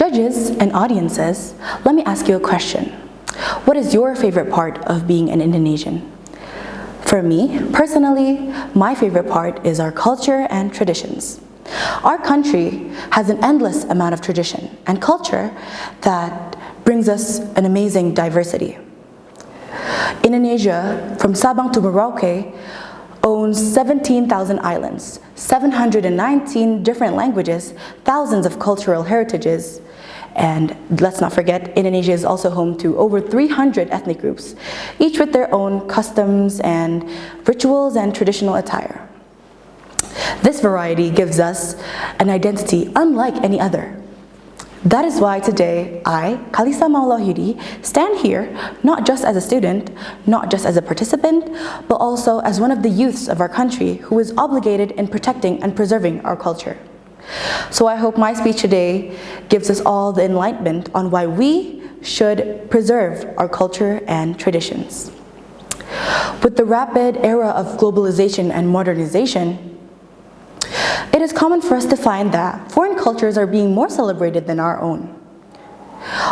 Judges and audiences, let me ask you a question. What is your favorite part of being an Indonesian? For me, personally, my favorite part is our culture and traditions. Our country has an endless amount of tradition and culture that brings us an amazing diversity. Indonesia, from Sabang to Merauke, owns 17,000 islands, 719 different languages, thousands of cultural heritages, and let's not forget, Indonesia is also home to over 300 ethnic groups, each with their own customs and rituals and traditional attire. This variety gives us an identity unlike any other. That is why today I, Khalisa Wahyudi, stand here not just as a student, not just as a participant, but also as one of the youths of our country who is obligated in protecting and preserving our culture. So I hope my speech today gives us all the enlightenment on why we should preserve our culture and traditions. With the rapid era of globalization and modernization, it is common for us to find that foreign cultures are being more celebrated than our own.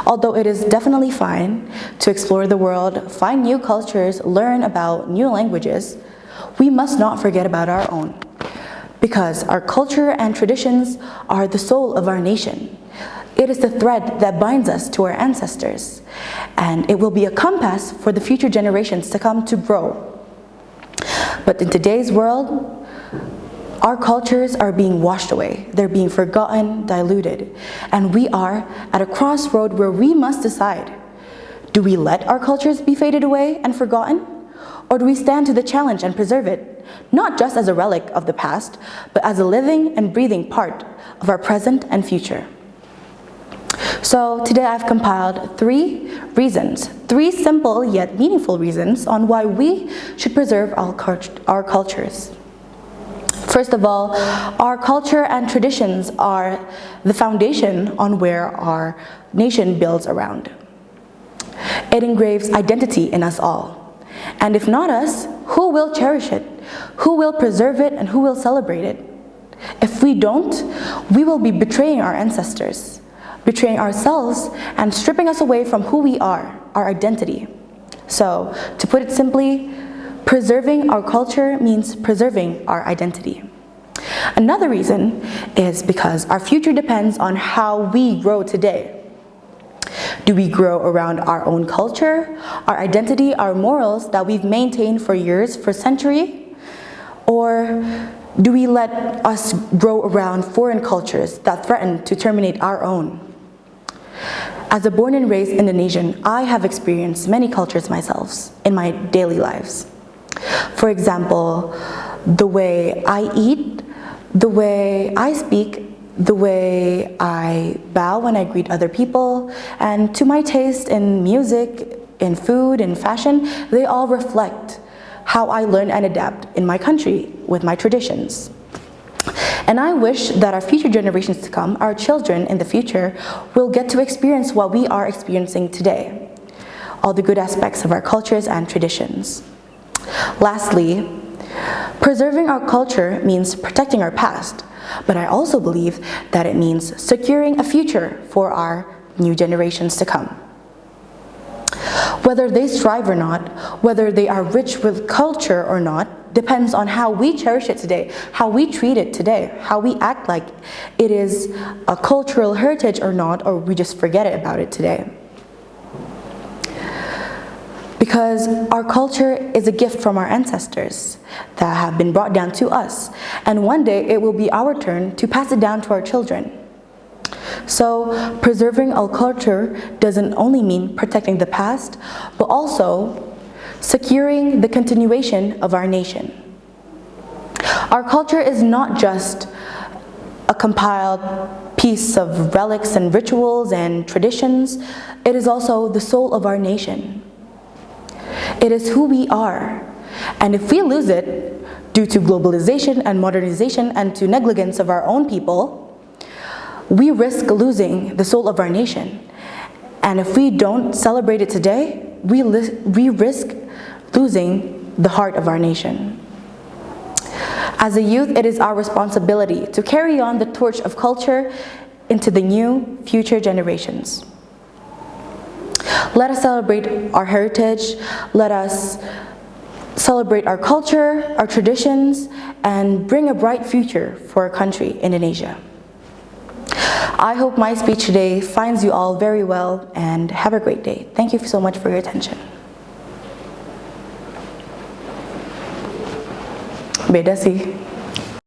Although it is definitely fine to explore the world, find new cultures, learn about new languages, we must not forget about our own. Because our culture and traditions are the soul of our nation. It is the thread that binds us to our ancestors, and it will be a compass for the future generations to come to grow. But in today's world, our cultures are being washed away. They're being forgotten, diluted, and we are at a crossroad where we must decide. Do we let our cultures be faded away and forgotten? Or do we stand to the challenge and preserve it, not just as a relic of the past, but as a living and breathing part of our present and future? So today I've compiled 3 reasons, 3 simple yet meaningful reasons on why we should preserve our cultures. First of all, our culture and traditions are the foundation on where our nation builds around. It engraves identity in us all. And if not us, who will cherish it? Who will preserve it and who will celebrate it? If we don't, we will be betraying our ancestors, betraying ourselves and stripping us away from who we are, our identity. So, to put it simply, preserving our culture means preserving our identity. Another reason is because our future depends on how we grow today. Do we grow around our own culture, our identity, our morals that we've maintained for years, for centuries? Or do we let us grow around foreign cultures that threaten to terminate our own? As a born and raised Indonesian, I have experienced many cultures myself in my daily lives. For example, the way I eat, the way I speak, the way I bow when I greet other people, and to my taste in music, in food, in fashion, they all reflect how I learn and adapt in my country with my traditions. And I wish that our future generations to come, our children in the future, will get to experience what we are experiencing today, all the good aspects of our cultures and traditions. Lastly, preserving our culture means protecting our past, but I also believe that it means securing a future for our new generations to come. Whether they strive or not, whether they are rich with culture or not, depends on how we cherish it today, how we treat it today, how we act like it is a cultural heritage or not, or we just forget about it today. Because our culture is a gift from our ancestors that have been brought down to us, and one day it will be our turn to pass it down to our children. So preserving our culture doesn't only mean protecting the past, but also securing the continuation of our nation. Our culture is not just a compiled piece of relics and rituals and traditions, it is also the soul of our nation. It is who we are, and if we lose it due to globalization and modernization and to negligence of our own people, we risk losing the soul of our nation. And if we don't celebrate it today, we risk losing the heart of our nation. As a youth, it is our responsibility to carry on the torch of culture into the new future generations. Let us celebrate our heritage. Let us celebrate our culture, our traditions, and bring a bright future for our country, Indonesia. I hope my speech today finds you all very well, and have a great day. Thank you so much for your attention. Beda sih.